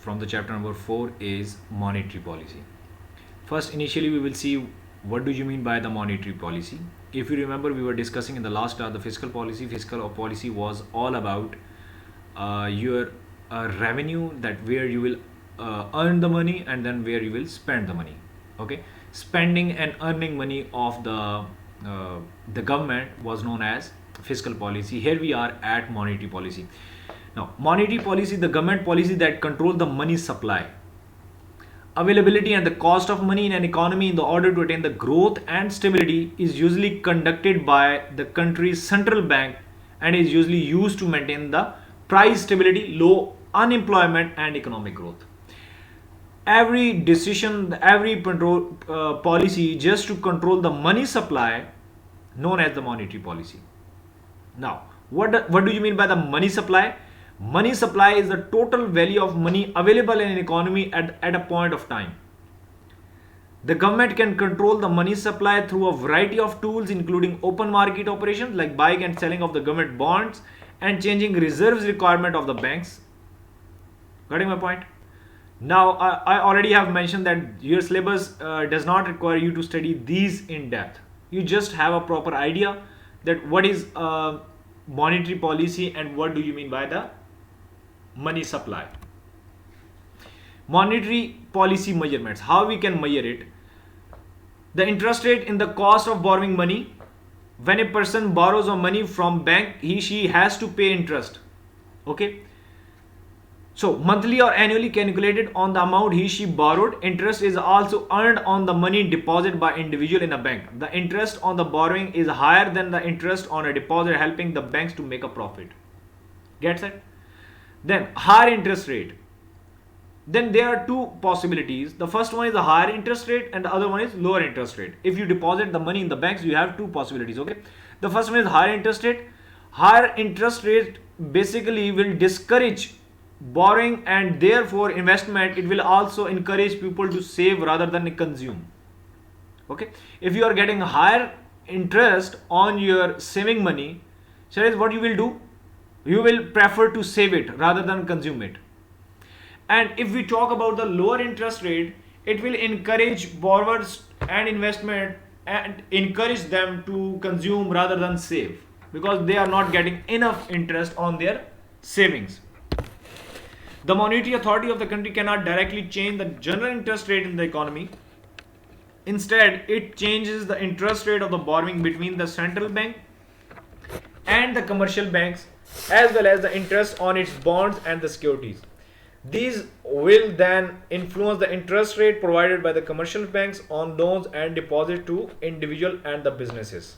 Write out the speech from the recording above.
from the chapter number 4 is monetary policy. First, initially we will see what do you mean by the monetary policy. If you remember, we were discussing in the last class the fiscal policy. Fiscal policy was all about your revenue, that where you will earn the money and then where you will spend the money. Okay, spending and earning money of the government was known as fiscal policy. Here we are at monetary policy. Now, monetary policy, the government policy that control the money supply, availability and the cost of money in an economy in the order to attain the growth and stability, is usually conducted by the country's central bank and is usually used to maintain the price stability, low unemployment and economic growth. Every decision, every policy just to control the money supply, known as the monetary policy. Now, what do you mean by the money supply? Money supply is the total value of money available in an economy at a point of time. The government can control the money supply through a variety of tools, including open market operations like buying and selling of the government bonds and changing reserves requirement of the banks. Getting my point? Now, I already have mentioned that your syllabus does not require you to study these in depth. You just have a proper idea that what is monetary policy and what do you mean by the money supply. Monetary policy measurements, how we can measure it. The interest rate in the cost of borrowing money. When a person borrows money from bank, she has to pay interest. Okay, so monthly or annually calculated on the amount she borrowed. Interest is also earned on the money deposited by individual in a bank. The interest on the borrowing is higher than the interest on a deposit, helping the banks to make a profit. Gets it? Then higher interest rate. Then there are two possibilities. The first one is a higher interest rate and the other one is lower interest rate. If you deposit the money in the banks, you have two possibilities. Okay, the first one is higher interest rate. Higher interest rate basically will discourage borrowing and therefore investment. It will also encourage people to save rather than consume. Okay, if you are getting higher interest on your saving money, so is what you will do, you will prefer to save it rather than consume it. And if we talk about the lower interest rate, it will encourage borrowers and investment and encourage them to consume rather than save, because they are not getting enough interest on their savings. The monetary authority of the country cannot directly change the general interest rate in the economy. Instead, it changes the interest rate of the borrowing between the central bank and the commercial banks, as well as the interest on its bonds and the securities. These will then influence the interest rate provided by the commercial banks on loans and deposits to individual and the businesses.